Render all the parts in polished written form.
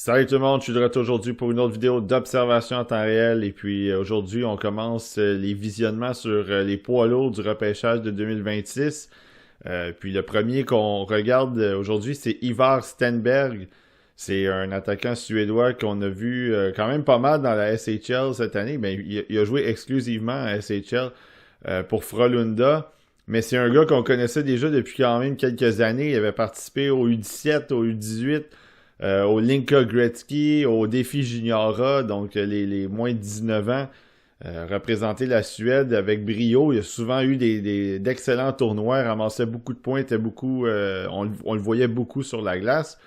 Salut tout le monde, je suis de retour aujourd'hui pour une autre vidéo d'observation en temps réel. Et puis aujourd'hui, on commence les visionnements sur les poids lourds du repêchage de 2026. Puis le premier qu'on regarde aujourd'hui, c'est Ivar Stenberg. C'est un attaquant suédois qu'on a vu quand même pas mal dans la SHL cette année. Ben, il a joué exclusivement à SHL pour Frölunda. Mais c'est un gars qu'on connaissait déjà depuis quand même quelques années. Il avait participé au U17, au U18, au Linka Gretzky, au Défi Juniora, donc les moins de 19 ans, représenter la Suède avec brio. Il a souvent eu d'excellents tournois, ramassait beaucoup de points, était beaucoup, on le voyait beaucoup sur la glace.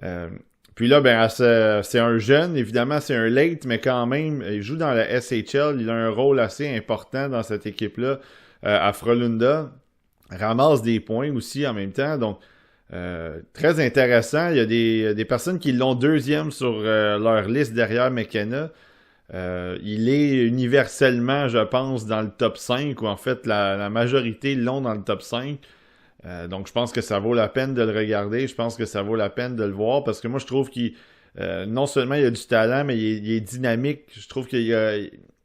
Euh, Puis là, ben, c'est un jeune, évidemment, c'est un late, mais quand même, il joue dans la SHL, il a un rôle assez important dans cette équipe-là, à Frölunda. Ramasse des points aussi en même temps, donc très intéressant. Il y a des personnes qui l'ont deuxième sur leur liste derrière McKenna. Il est universellement, je pense, dans le top 5, ou en fait, la majorité l'ont dans le top 5. Donc, je pense que ça vaut la peine de le regarder. Je pense que ça vaut la peine de le voir parce que moi, je trouve qu'il non seulement il a du talent, mais il est dynamique. Je trouve qu'il a...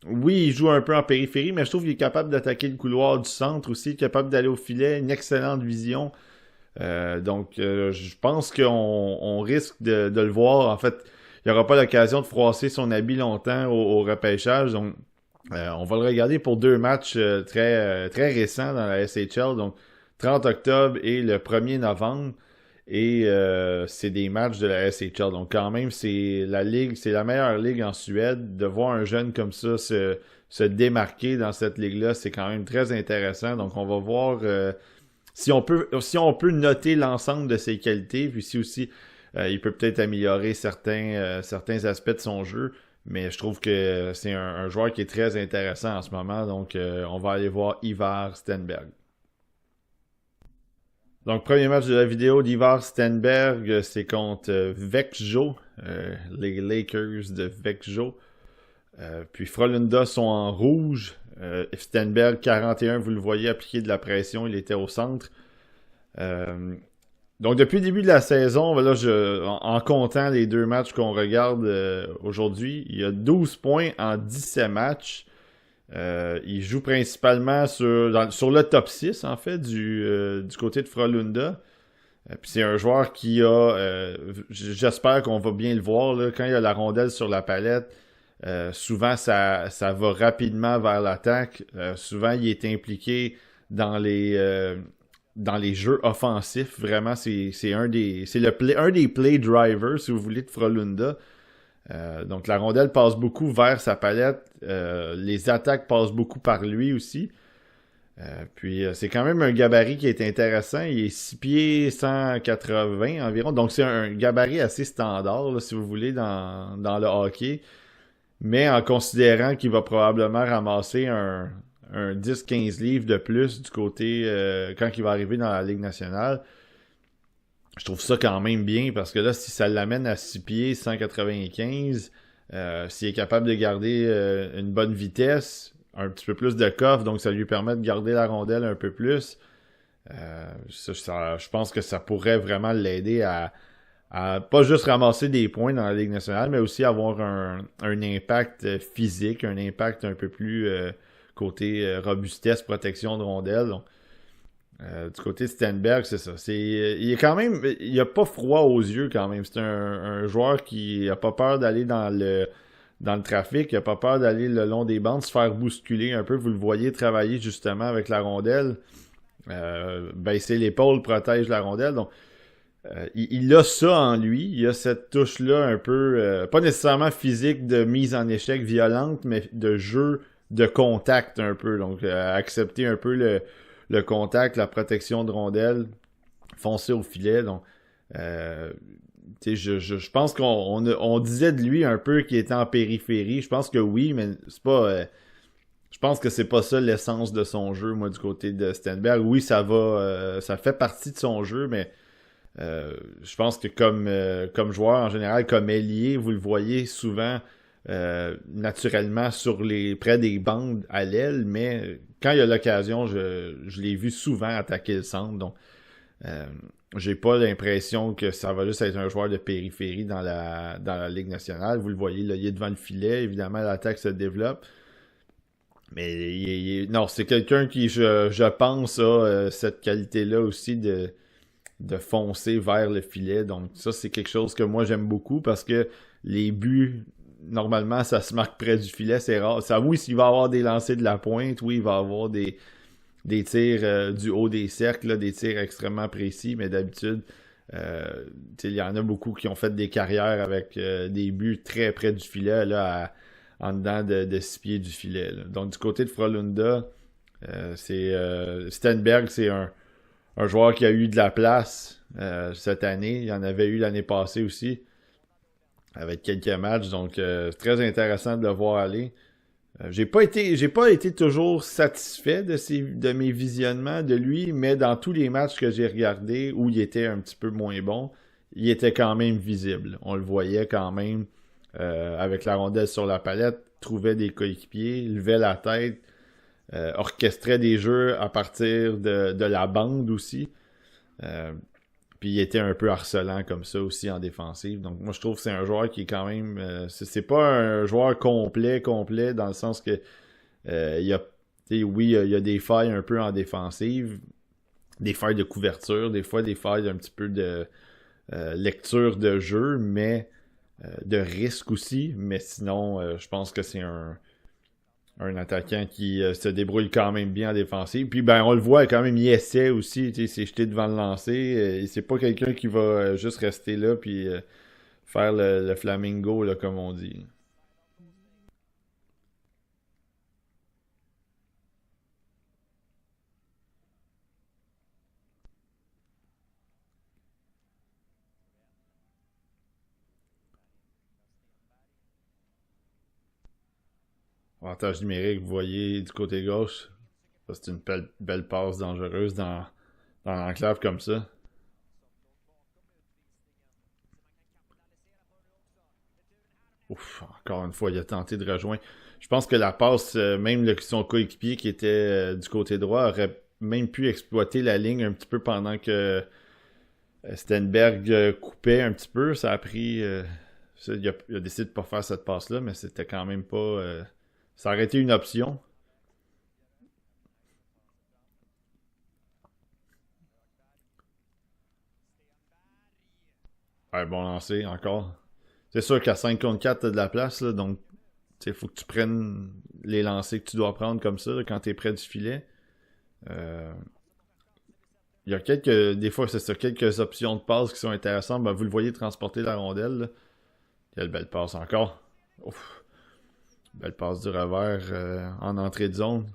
Oui, il joue un peu en périphérie, mais je trouve qu'il est capable d'attaquer le couloir du centre aussi, capable d'aller au filet, une excellente vision. Je pense qu'on risque de le voir. En fait, il n'y aura pas l'occasion de froisser son habit longtemps au repêchage. Donc, on va le regarder pour deux matchs très récents dans la SHL. Donc, 30 octobre et le 1er novembre. Et c'est des matchs de la SHL. Donc, quand même, c'est la meilleure ligue en Suède. De voir un jeune comme ça se démarquer dans cette ligue-là, c'est quand même très intéressant. Donc, on va voir si on peut noter l'ensemble de ses qualités, puis si aussi il peut peut-être améliorer certains aspects de son jeu, mais je trouve que c'est un joueur qui est très intéressant en ce moment, donc on va aller voir Ivar Stenberg. Donc, premier match de la vidéo d'Ivar Stenberg, c'est contre Växjö, les Lakers de Växjö. Puis Frölunda sont en rouge. Stenberg, 41, vous le voyez, appliquer de la pression, il était au centre. Donc, depuis le début de la saison, là, en comptant les deux matchs qu'on regarde aujourd'hui, il y a 12 points en 17 matchs. Il joue principalement sur le top 6, en fait, du côté de Frölunda. Puis c'est un joueur qui a... j'espère qu'on va bien le voir, là, quand il a la rondelle sur la palette. Souvent, ça va rapidement vers l'attaque. Souvent, il est impliqué dans les jeux offensifs. Vraiment, c'est un des play drivers, si vous voulez, de Frölunda. Donc, la rondelle passe beaucoup vers sa palette. Les attaques passent beaucoup par lui aussi. Puis, c'est quand même un gabarit qui est intéressant. Il est 6 pieds 180 environ. Donc, c'est un gabarit assez standard, là, si vous voulez, dans le hockey. Mais en considérant qu'il va probablement ramasser un 10-15 livres de plus du côté quand il va arriver dans la Ligue nationale, je trouve ça quand même bien parce que là, si ça l'amène à 6 pieds, 195, s'il est capable de garder une bonne vitesse, un petit peu plus de coffre, donc ça lui permet de garder la rondelle un peu plus, je pense que ça pourrait vraiment l'aider à pas juste ramasser des points dans la Ligue nationale, mais aussi avoir un impact physique, un impact un peu plus côté robustesse, protection de rondelles. Donc, du côté de Stenberg, c'est ça. Il est quand même, il a pas froid aux yeux quand même. C'est un joueur qui a pas peur d'aller dans le trafic, il a pas peur d'aller le long des bandes, se faire bousculer un peu. Vous le voyez travailler justement avec la rondelle. Baisser l'épaule protège la rondelle. Donc, il a ça en lui, il a cette touche-là un peu, pas nécessairement physique de mise en échec violente, mais de jeu de contact un peu. Donc, accepter un peu le contact, la protection de rondelle, foncer au filet. Donc, je pense qu'on disait de lui un peu qu'il était en périphérie. Je pense que oui, mais c'est pas... je pense que c'est pas ça l'essence de son jeu, moi, du côté de Stenberg. Oui, ça fait partie de son jeu, mais je pense que comme joueur en général, comme ailier, vous le voyez souvent naturellement près des bandes à l'aile, mais quand il y a l'occasion, je l'ai vu souvent attaquer le centre. Donc, j'ai pas l'impression que ça va juste être un joueur de périphérie dans la Ligue nationale. Vous le voyez, là, il est devant le filet. Évidemment, l'attaque se développe. Mais non, c'est quelqu'un qui, je pense, a cette qualité-là aussi de foncer vers le filet. Donc ça, c'est quelque chose que moi, j'aime beaucoup parce que les buts, normalement, ça se marque près du filet. C'est rare. Ça, oui, s'il va avoir des lancers de la pointe, oui, il va avoir des tirs du haut des cercles, là, des tirs extrêmement précis, mais d'habitude, il y en a beaucoup qui ont fait des carrières avec des buts très près du filet, là, en dedans de 6 pieds du filet. Là. Donc du côté de Frolunda, Stenberg, c'est un joueur qui a eu de la place cette année. Il y en avait eu l'année passée aussi, avec quelques matchs. Donc c'est très intéressant de le voir aller. J'ai pas été toujours satisfait de mes visionnements de lui, mais dans tous les matchs que j'ai regardés où il était un petit peu moins bon, il était quand même visible. On le voyait quand même avec la rondelle sur la palette, trouvait des coéquipiers, levait la tête, orchestrait des jeux à partir de la bande aussi. Euh, Puis il était un peu harcelant comme ça aussi en défensive. Donc moi je trouve que c'est un joueur qui est quand même. C'est pas un joueur complet, dans le sens que il y a. Oui, il y a des failles un peu en défensive, des failles de couverture, des fois des failles un petit peu de lecture de jeu, mais de risque aussi. Mais sinon, je pense que c'est un attaquant qui se débrouille quand même bien en défensive. Puis ben on le voit quand même, il essaie aussi, il s'est jeté devant le lancer. C'est pas quelqu'un qui va juste rester là puis faire le flamingo là, comme on dit. Avantage numérique, vous voyez du côté gauche. Ça, c'est une belle passe dangereuse dans l'enclave comme ça. Ouf, encore une fois, il a tenté de rejoindre. Je pense que la passe, même son coéquipier qui était du côté droit, aurait même pu exploiter la ligne un petit peu pendant que Stenberg coupait un petit peu. Ça a pris. Il a décidé de pas faire cette passe-là, mais c'était quand même pas. Ça aurait été une option. Ouais, bon lancer encore. C'est sûr qu'à 5 contre 4, t'as de la place, là, donc il faut que tu prennes les lancers que tu dois prendre comme ça là, quand tu es près du filet. Euh, il y a des fois, c'est ça, quelques options de passe qui sont intéressantes. Ben, vous le voyez transporter la rondelle. Là. Quelle belle passe encore. Ouf, belle passe du revers en entrée de zone.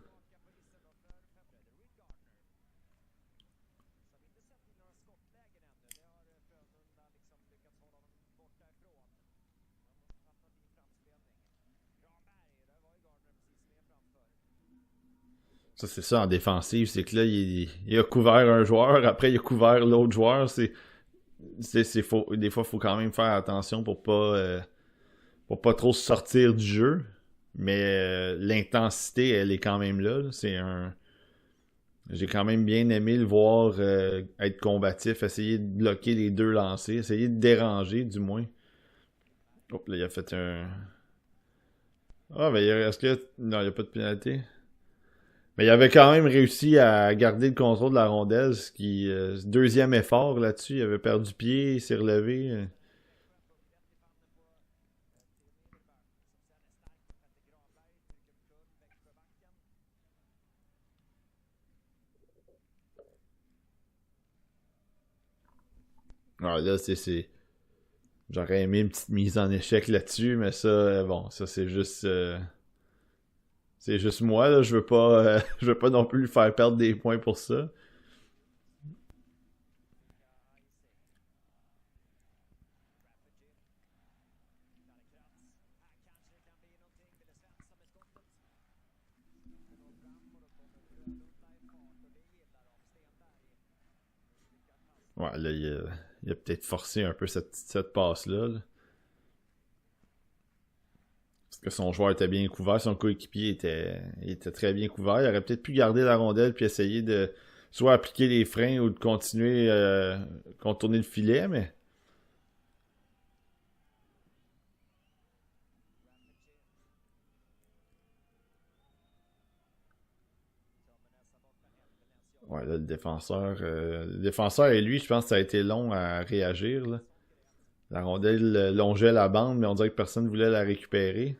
Ça, c'est ça en défensive, c'est que là, il a couvert un joueur, après il a couvert l'autre joueur. Des fois, il faut quand même faire attention pour pas trop sortir du jeu. Mais l'intensité, elle est quand même là. J'ai quand même bien aimé le voir être combatif, essayer de bloquer les deux lancers, essayer de déranger du moins. Hop, là, il a fait un. Ah, mais est-ce que. Non, il n'y a pas de pénalité. Mais il avait quand même réussi à garder le contrôle de la rondelle, ce qui. Deuxième effort là-dessus, il avait perdu pied, il s'est relevé. Ah, là, J'aurais aimé une petite mise en échec là-dessus, mais ça, bon, ça c'est juste moi, là. Je veux pas, je veux pas non plus lui faire perdre des points pour ça. Ouais, là, il a peut-être forcé un peu cette passe-là. Là. Parce que son joueur était bien couvert, son coéquipier il était très bien couvert. Il aurait peut-être pu garder la rondelle puis essayer soit appliquer les freins ou de continuer contourner le filet, mais ouais, là, le défenseur et lui, je pense que ça a été long à réagir, là. La rondelle longeait la bande, mais on dirait que personne ne voulait la récupérer.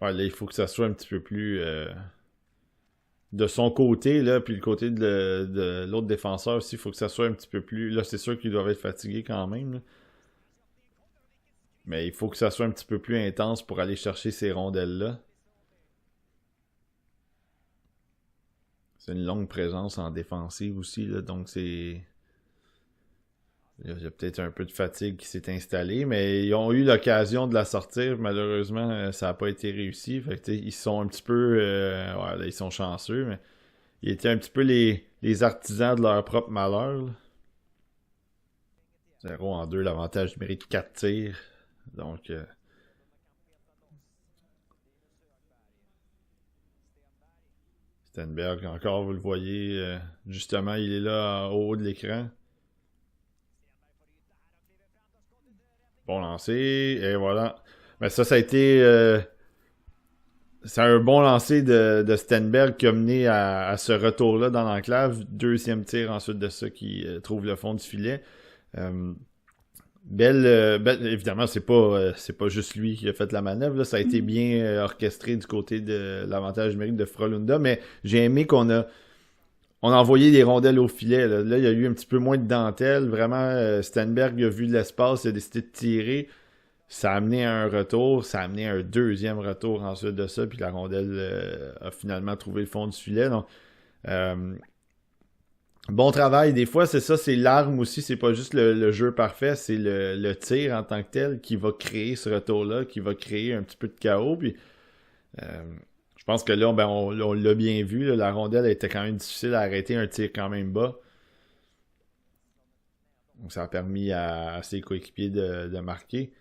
Ouais, là, il faut que ça soit un petit peu plus de son côté, là, puis le côté de l'autre défenseur aussi, il faut que ça soit un petit peu plus. Là, c'est sûr qu'ils doivent être fatigués quand même, là. Mais il faut que ça soit un petit peu plus intense pour aller chercher ces rondelles-là. C'est une longue présence en défensive aussi, là, donc c'est. Il y a peut-être un peu de fatigue qui s'est installée, mais ils ont eu l'occasion de la sortir. Malheureusement, ça n'a pas été réussi. Fait que, ils sont un petit peu. Ouais, là, ils sont chanceux, mais ils étaient un petit peu les artisans de leur propre malheur, là. 0 en 2, l'avantage numérique 4 tirs. Donc, Stenberg, encore, vous le voyez, justement, il est là au haut de l'écran. Bon lancer, et voilà. Mais ça a été. C'est un bon lancer de Stenberg qui a mené à ce retour-là dans l'enclave. Deuxième tir ensuite de ça qui trouve le fond du filet. Euh, évidemment, c'est pas juste lui qui a fait la manœuvre. Là. Ça a été bien orchestré du côté de l'avantage numérique de Frolunda, mais j'ai aimé on a envoyé des rondelles au filet. Là, il y a eu un petit peu moins de dentelle. Vraiment, Stenberg a vu de l'espace, il a décidé de tirer. Ça a amené à un retour, ça a amené à un deuxième retour ensuite de ça, puis la rondelle a finalement trouvé le fond du filet. Donc, euh, bon travail. Des fois, c'est ça, c'est l'arme aussi, c'est pas juste le jeu parfait, c'est le tir en tant que tel qui va créer ce retour-là, qui va créer un petit peu de chaos. Puis, euh, je pense que là, ben, on l'a bien vu, là, la rondelle était quand même difficile à arrêter, un tir quand même bas. Donc, ça a permis à ses coéquipiers de marquer.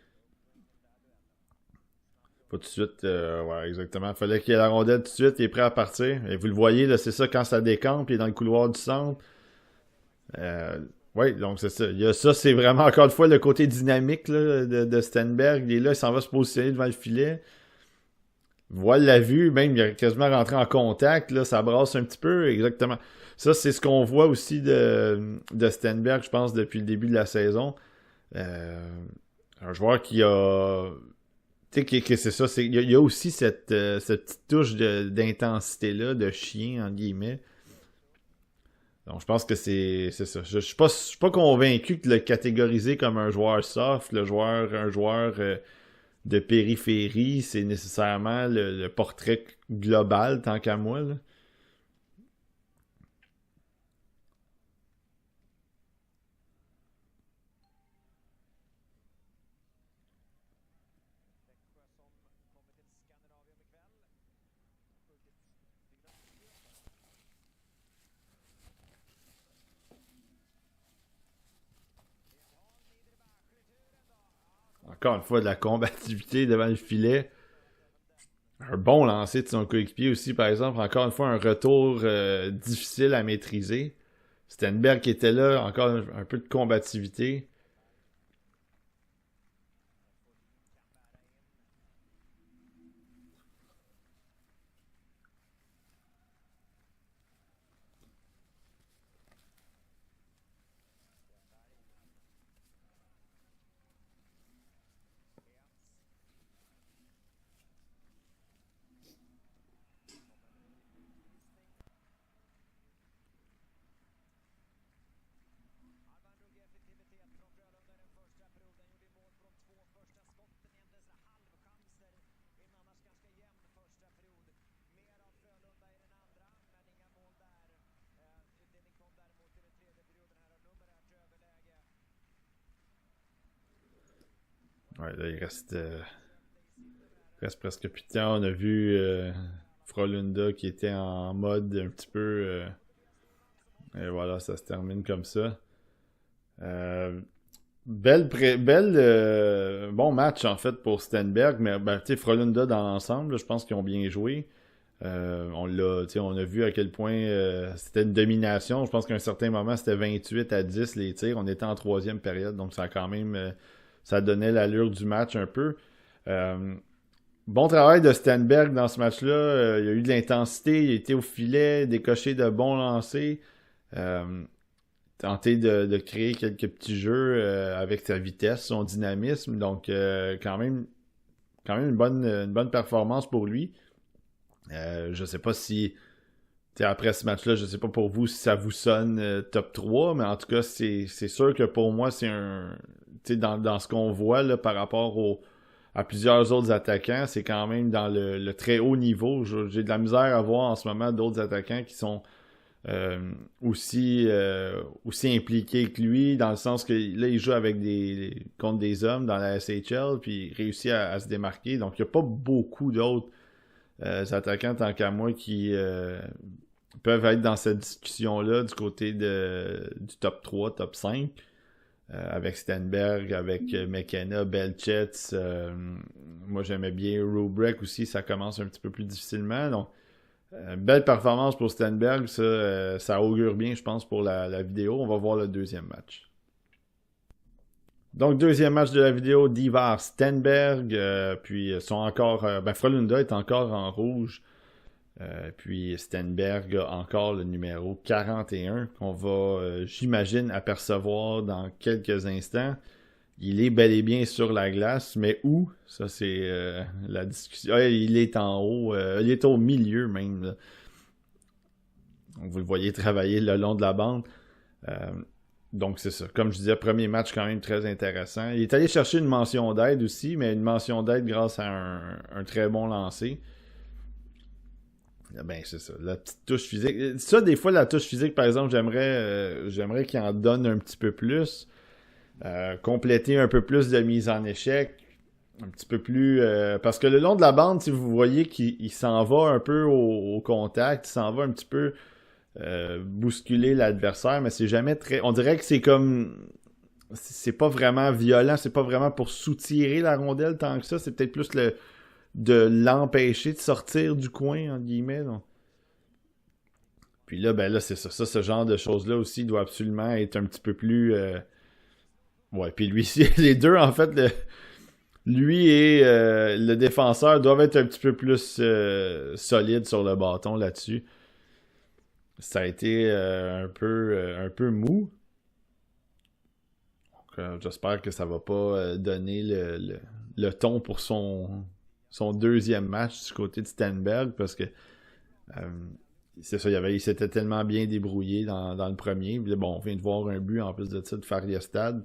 Pas tout de suite, ouais, exactement. Fallait qu'il y ait la rondelle tout de suite, il est prêt à partir. Et vous le voyez, là, c'est ça, quand ça décampe, il est dans le couloir du centre. Euh, oui, donc c'est ça. Il y a ça, c'est vraiment encore une fois le côté dynamique là, de Stenberg. Il est là, il s'en va se positionner devant le filet. Voile l'a vue, même il est quasiment rentré en contact, là, ça brasse un petit peu, exactement. Ça, c'est ce qu'on voit aussi de Stenberg, je pense, depuis le début de la saison. Euh, un joueur qui a tu sais, c'est ça. Il y a aussi cette petite touche d'intensité-là, de chien, entre guillemets. Donc, je pense que c'est ça. Je suis pas convaincu de le catégoriser comme un joueur soft, un joueur de périphérie. C'est nécessairement le portrait global, tant qu'à moi, là. Encore une fois, de la combativité devant le filet. Un bon lancer de son coéquipier aussi, par exemple. Encore une fois, un retour difficile à maîtriser. Stenberg qui était là, encore un peu de combativité. Ouais, là, reste presque plus de temps. On a vu Frolunda qui était en mode un petit peu... et voilà, ça se termine comme ça. Euh, bon match en fait pour Stenberg, mais ben, tu sais, Frolunda dans l'ensemble, là, je pense qu'ils ont bien joué. On a vu à quel point c'était une domination. Je pense qu'à un certain moment, c'était 28-10 les tirs. On était en troisième période, donc ça a quand même ça donnait l'allure du match un peu. Euh, Bon travail de Stenberg dans ce match-là. Il y a eu de l'intensité, il a été au filet, décoché de bons lancers. Euh, Tenté de créer quelques petits jeux avec sa vitesse, son dynamisme. Donc, quand même une bonne performance pour lui. Je sais pas si, après ce match-là, je sais pas pour vous si ça vous sonne top 3, mais en tout cas, c'est sûr que pour moi, c'est un... Dans ce qu'on voit là, par rapport à plusieurs autres attaquants, c'est quand même dans le très haut niveau. J'ai de la misère à voir en ce moment d'autres attaquants qui sont aussi impliqué que lui, dans le sens que là, il joue avec contre des hommes dans la SHL, puis il réussit à se démarquer. Donc, il n'y a pas beaucoup d'autres attaquants, tant qu'à moi, qui peuvent être dans cette discussion-là du côté du top 3, top 5, avec Stenberg, avec McKenna, Belchetz. Moi, j'aimais bien Rubrek aussi, ça commence un petit peu plus difficilement. Donc, belle performance pour Stenberg, ça augure bien, je pense, pour la vidéo. On va voir le deuxième match. Donc, deuxième match de la vidéo, Divar Stenberg, puis sont encore... Frolunda est encore en rouge, puis Stenberg a encore le numéro 41, qu'on va, j'imagine, apercevoir dans quelques instants. Il est bel et bien sur la glace, mais où? Ça, c'est la discussion. Il est en haut. Il est au milieu, même. Là. Vous le voyez travailler le long de la bande. Donc, c'est ça. Comme je disais, premier match quand même très intéressant. Il est allé chercher une mention d'aide aussi, mais une mention d'aide grâce à un très bon lancer. Ben, c'est ça. La petite touche physique. Ça, des fois, la touche physique, par exemple, j'aimerais qu'il en donne un petit peu plus. Compléter un peu plus de mise en échec, un petit peu plus... parce que le long de la bande, si vous voyez qu'il s'en va un peu au contact, il s'en va un petit peu bousculer l'adversaire, mais c'est jamais très... On dirait que c'est comme... C'est pas vraiment violent, c'est pas vraiment pour soutirer la rondelle tant que ça, c'est peut-être plus de l'empêcher de sortir du coin, entre guillemets. Donc. Puis là, ben là, c'est ça. Ce genre de choses-là aussi doit absolument être un petit peu plus... Ouais, puis lui, les deux, en fait, lui et le défenseur doivent être un petit peu plus solides sur le bâton là-dessus. Ça a été un peu mou. Donc, j'espère que ça va pas donner le ton pour son deuxième match du côté de Stenberg, parce que c'est ça, il s'était tellement bien débrouillé dans le premier. Puis, bon, on vient de voir un but en plus de ça de Färjestad.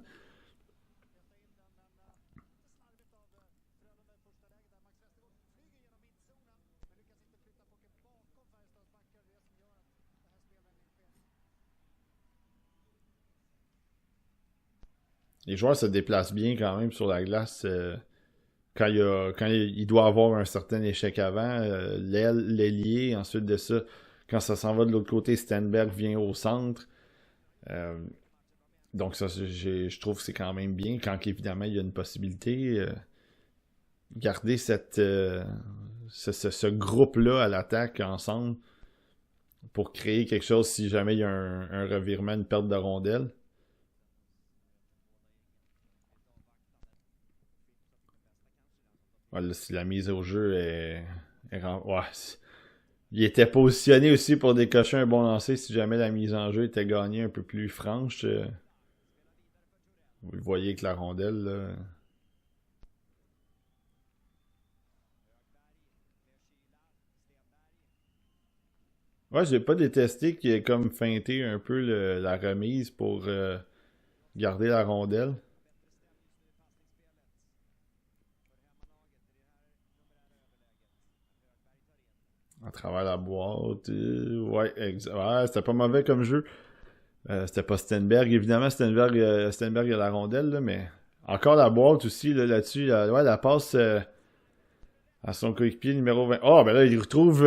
Les joueurs se déplacent bien quand même sur la glace quand il doit avoir un certain échec avant. L'ailier, ensuite de ça, quand ça s'en va de l'autre côté, Stenberg vient au centre. Euh, donc ça, je trouve que c'est quand même bien. Quand évidemment il y a une possibilité, garder ce groupe-là à l'attaque ensemble pour créer quelque chose si jamais il y a un revirement, une perte de rondelle. Voilà, si la mise au jeu ouais, il était positionné aussi pour décocher un bon lancer si jamais la mise en jeu était gagnée un peu plus franche. Vous le voyez avec la rondelle, là. Ouais, j'ai pas détesté qu'il ait comme feinté un peu la remise pour garder la rondelle à travers la boîte. Ouais, ouais, c'était pas mauvais comme jeu. C'était pas Stenberg. Évidemment, Stenberg a la rondelle, là, mais Encore la boîte aussi, là-dessus. Ouais, la passe à son coéquipier numéro 20. Oh, ben là, il retrouve...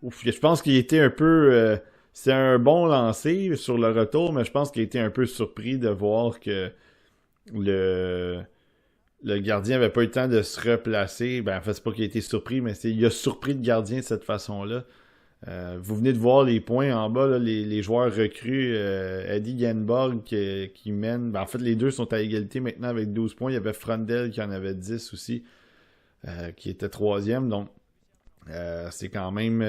ouf, je pense qu'il était un peu... c'est un bon lancer sur le retour, mais je pense qu'il était un peu surpris de voir que le, le gardien avait pas eu le temps de se replacer. Ben, en fait, c'est pas qu'il a été surpris, mais il a surpris le gardien de cette façon-là. Vous venez de voir les points en bas, là, les joueurs recrues. Eddie Genborg qui mène. Ben, en fait, les deux sont à égalité maintenant avec 12 points. Il y avait Frondel qui en avait 10 aussi, qui était troisième. Donc, c'est quand même...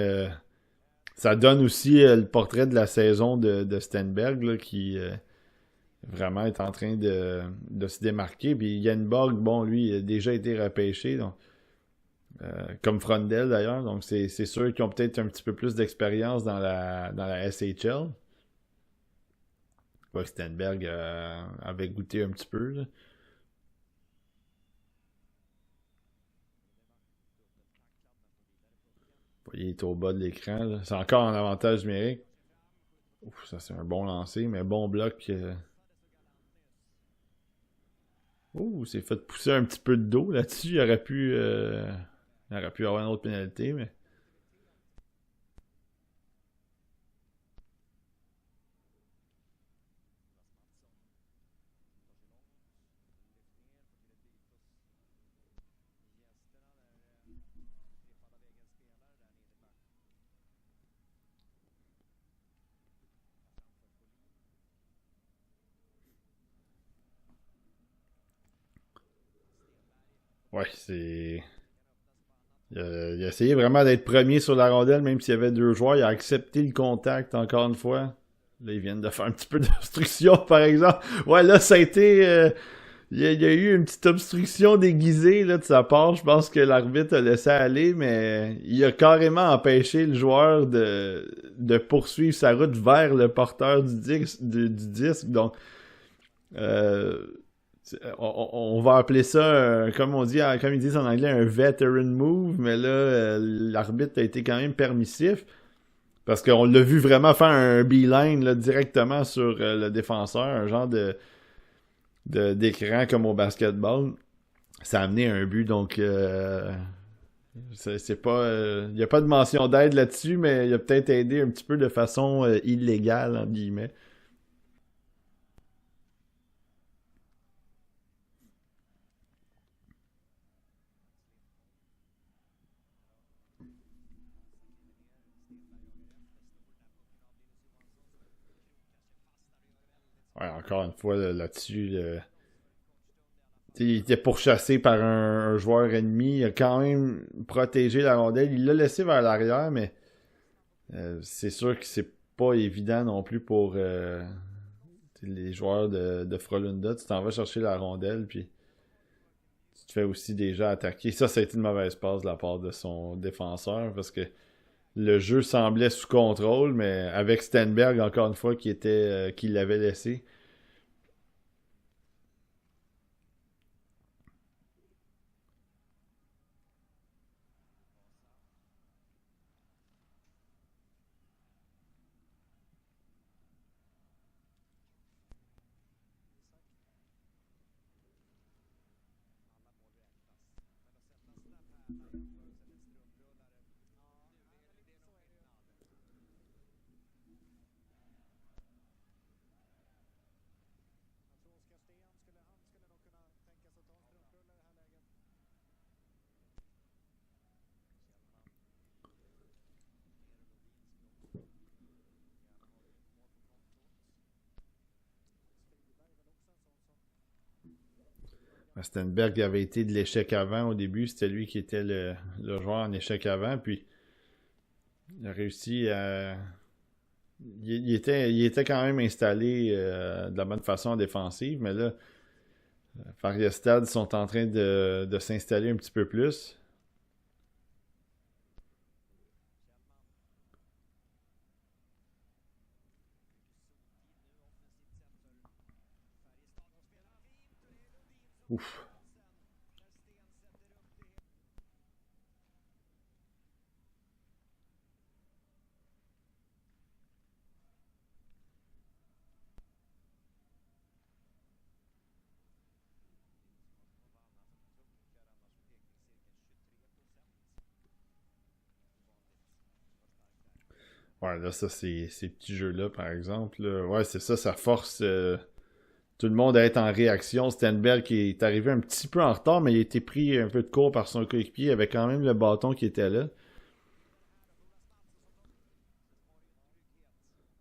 ça donne aussi le portrait de la saison de Stenberg, là, qui vraiment est en train de se démarquer. Puis Genborg, bon, lui, il a déjà été repêché. Donc, comme Frondel d'ailleurs, donc c'est sûr qu'ils ont peut-être un petit peu plus d'expérience dans la SHL. Ouais, Stenberg avait goûté un petit peu. Là. Vous voyez, il est au bas de l'écran. Là. C'est encore en avantage numérique. Ouf, ça c'est un bon lancer, mais bon bloc. Ouh, c'est fait pousser un petit peu de dos là-dessus. Il aurait pu avoir une autre pénalité, mais. Ouais, c'est. Il a essayé vraiment d'être premier sur la rondelle, même s'il y avait deux joueurs. Il a accepté le contact encore une fois. Là, ils viennent de faire un petit peu d'obstruction, par exemple. Ouais, là, ça a été. Il y a eu une petite obstruction déguisée là, de sa part. Je pense que l'arbitre a laissé aller, mais il a carrément empêché le joueur de poursuivre sa route vers le porteur du disque. Donc, euh, on va appeler ça, comme on dit, comme ils disent en anglais, un veteran move, mais là, l'arbitre a été quand même permissif parce qu'on l'a vu vraiment faire un beeline là, directement sur le défenseur, un genre d'écran comme au basketball. Ça a amené un but, donc c'est pas, il n'y a pas de mention d'aide là-dessus, mais il a peut-être aidé un petit peu de façon illégale, entre guillemets. Ouais, encore une fois, là-dessus, il était pourchassé par un joueur ennemi. Il a quand même protégé la rondelle. Il l'a laissé vers l'arrière, mais c'est sûr que c'est pas évident non plus pour les joueurs de Frolunda. Tu t'en vas chercher la rondelle, puis tu te fais aussi déjà attaquer. Ça a été une mauvaise passe de la part de son défenseur, parce que le jeu semblait sous contrôle, mais avec Stenberg, encore une fois, qui l'avait laissé. Stenberg avait été de l'échec avant au début. C'était lui qui était le joueur en échec avant. Puis il a réussi à. Il était quand même installé de la bonne façon en défensive. Mais là, Fariestad sont en train de s'installer un petit peu plus. Ouf. Ouais, là, ça, ces petits jeux-là, par exemple, là, ouais, c'est ça, ça force tout le monde à être en réaction. Stenberg qui est arrivé un petit peu en retard, mais il a été pris un peu de court par son coéquipier. Il avait quand même le bâton qui était là.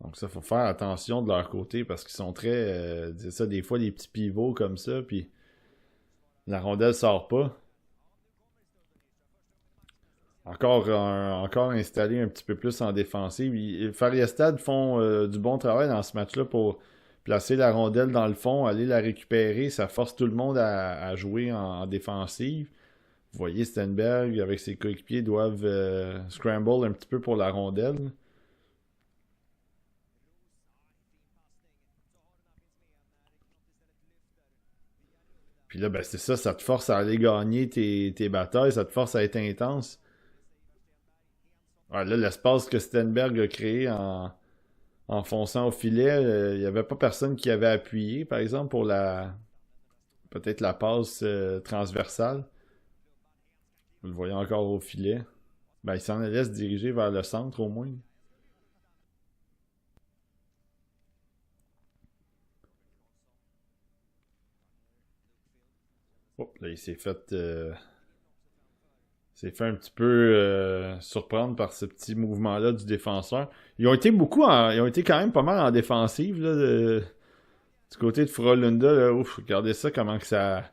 Donc ça, faut faire attention de leur côté parce qu'ils sont très... c'est ça, des fois, des petits pivots comme ça, puis la rondelle sort pas. Encore installé un petit peu plus en défensive. Fariestad font du bon travail dans ce match-là pour placer la rondelle dans le fond, aller la récupérer. Ça force tout le monde à jouer en défensive. Vous voyez, Stenberg avec ses coéquipiers doivent scramble un petit peu pour la rondelle. Puis là, ben c'est ça, ça te force à aller gagner tes batailles, ça te force à être intense. Ouais, là, l'espace que Stenberg a créé en fonçant au filet, il n'y avait pas personne qui avait appuyé, par exemple, pour la peut-être la passe transversale. Vous le voyez encore au filet. Ben, il s'en allait se diriger vers le centre au moins. Oh, là, il s'est fait un petit peu surprendre par ce petit mouvement-là du défenseur. Ils ont été quand même pas mal en défensive là, du côté de Frolunda. Là. Ouf, regardez ça, comment que ça.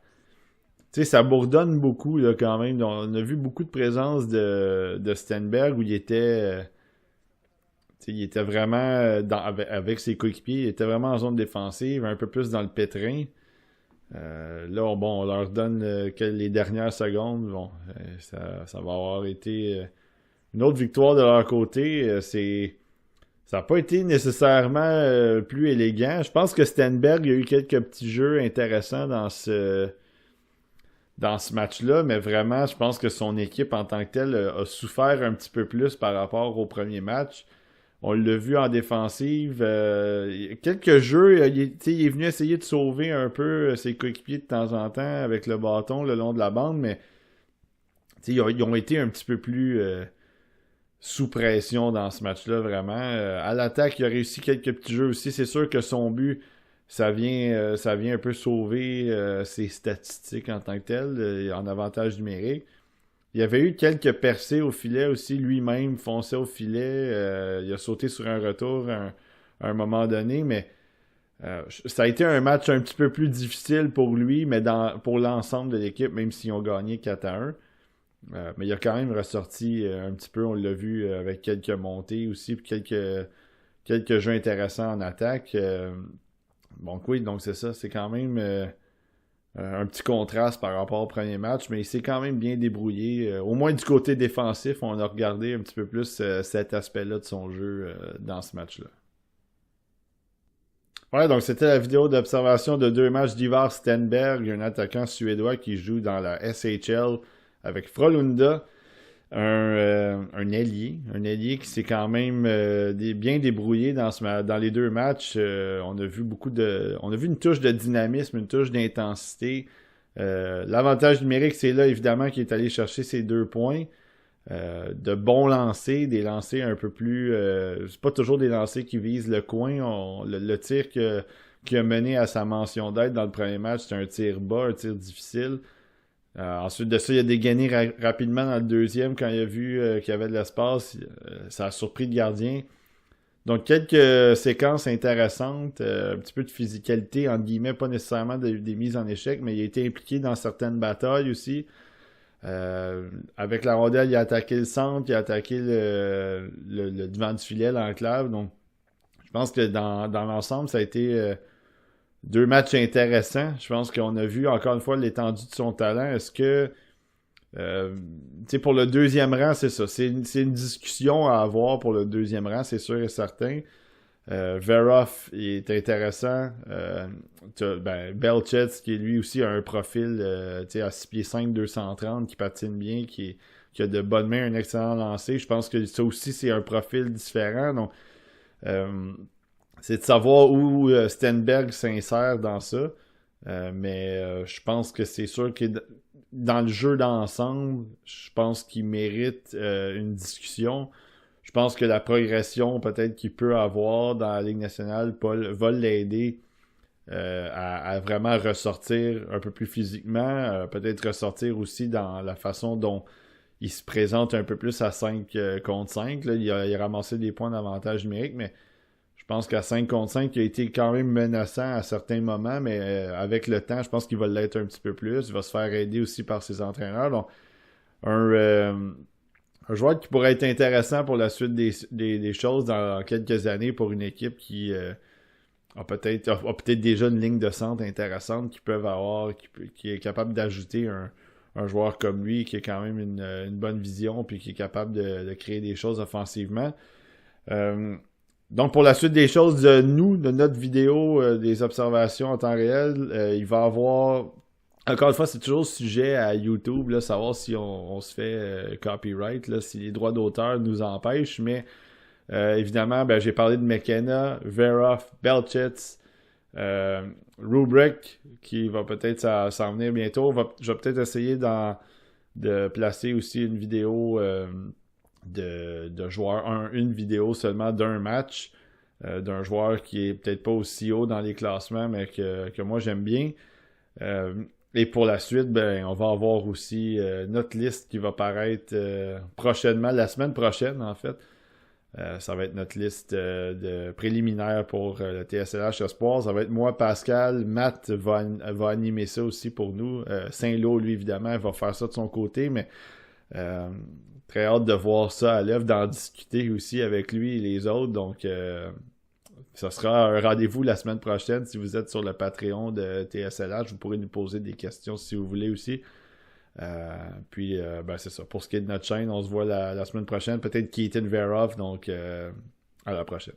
Tu sais, ça bourdonne beaucoup là, quand même. On a vu beaucoup de présence de Stenberg où il était vraiment avec ses coéquipiers, il était vraiment en zone défensive, un peu plus dans le pétrin. Là, bon, on leur donne que les dernières secondes. Bon, ça va avoir été une autre victoire de leur côté. Ça n'a pas été nécessairement plus élégant. Je pense que Stenberg a eu quelques petits jeux intéressants dans ce match-là, mais vraiment, je pense que son équipe en tant que telle a souffert un petit peu plus par rapport au premier match. On l'a vu en défensive. Quelques jeux, il est venu essayer de sauver un peu ses coéquipiers de temps en temps avec le bâton le long de la bande, mais ils ont été un petit peu plus sous pression dans ce match-là, vraiment. À l'attaque, il a réussi quelques petits jeux aussi. C'est sûr que son but, ça vient un peu sauver ses statistiques en tant que tel, en avantage numérique. Il y avait eu quelques percées au filet aussi, lui-même fonçait au filet. Il a sauté sur un retour à un moment donné, mais ça a été un match un petit peu plus difficile pour lui, mais pour l'ensemble de l'équipe, même s'ils ont gagné 4-1. Mais il a quand même ressorti un petit peu, on l'a vu avec quelques montées aussi, puis quelques jeux intéressants en attaque. Donc oui, donc c'est ça, c'est quand même un petit contraste par rapport au premier match, mais il s'est quand même bien débrouillé. Au moins du côté défensif, on a regardé un petit peu plus cet aspect-là de son jeu dans ce match-là. Ouais, donc c'était la vidéo d'observation de deux matchs d'Ivar Stenberg, un attaquant suédois qui joue dans la SHL avec Frölunda, un ailier qui s'est quand même bien débrouillé dans les deux matchs. On a vu une touche de dynamisme, une touche d'intensité. L'avantage numérique, c'est là évidemment qu'il est allé chercher ses 2 points. De bons lancers, des lancers un peu plus... c'est pas toujours des lancers qui visent le coin. Le tir qui a mené à sa mention d'aide dans le premier match, c'est un tir bas, un tir difficile. Ensuite de ça, il a dégainé rapidement dans le deuxième quand il a vu qu'il y avait de l'espace. Ça a surpris le gardien. Donc, quelques séquences intéressantes, un petit peu de physicalité, entre guillemets, pas nécessairement des mises en échec, mais il a été impliqué dans certaines batailles aussi. Avec la rondelle, il a attaqué le centre, il a attaqué le devant du filet, l'enclave. Donc, je pense que dans l'ensemble, ça a été deux matchs intéressants. Je pense qu'on a vu encore une fois l'étendue de son talent. Est-ce que, pour le deuxième rang, c'est ça. C'est une discussion à avoir pour le deuxième rang, c'est sûr et certain. Veroff est intéressant. Belchetz, qui lui aussi a un profil à 6 pieds 5, 230, qui patine bien, qui a de bonnes mains, un excellent lancer. Je pense que ça aussi, c'est un profil différent. Donc, c'est de savoir où Stenberg s'insère dans ça. Mais je pense que c'est sûr que dans le jeu d'ensemble, je pense qu'il mérite une discussion. Je pense que la progression peut-être qu'il peut avoir dans la Ligue nationale va l'aider à vraiment ressortir un peu plus physiquement, peut-être ressortir aussi dans la façon dont il se présente un peu plus à 5 contre 5. Là. Il a ramassé des points d'avantage numérique, mais je pense qu'à 5 contre 5, il a été quand même menaçant à certains moments, mais avec le temps, je pense qu'il va l'être un petit peu plus. Il va se faire aider aussi par ses entraîneurs. Donc, un, euh, un joueur qui pourrait être intéressant pour la suite des choses dans quelques années pour une équipe qui a peut-être déjà une ligne de centre intéressante qu'ils peuvent avoir, qui est capable d'ajouter un joueur comme lui, qui a quand même une bonne vision, puis qui est capable de créer des choses offensivement. Euh, donc, pour la suite des choses, de notre vidéo, des observations en temps réel, il va avoir... Encore une fois, c'est toujours sujet à YouTube, là, savoir si on se fait copyright, là, si les droits d'auteur nous empêchent, mais évidemment, ben, j'ai parlé de McKenna, Veroff, Belchitz, Rubric, qui va peut-être s'en venir bientôt. Je vais peut-être essayer de placer aussi une vidéo de joueurs, une vidéo seulement d'un match, d'un joueur qui est peut-être pas aussi haut dans les classements, mais que moi j'aime bien. Et pour la suite, ben, on va avoir aussi notre liste qui va paraître prochainement, la semaine prochaine en fait. Ça va être notre liste de préliminaire pour le TSLH Espoir. Ça va être moi, Pascal. Matt va animer ça aussi pour nous. Saint-Lô, lui, évidemment, va faire ça de son côté, mais très hâte de voir ça à l'œuvre, d'en discuter aussi avec lui et les autres. Donc, ça sera un rendez-vous la semaine prochaine. Si vous êtes sur le Patreon de TSLH, vous pourrez nous poser des questions si vous voulez aussi. Puis, ben, c'est ça. Pour ce qui est de notre chaîne, on se voit la semaine prochaine. Peut-être Keaton Veroff. Donc, à la prochaine.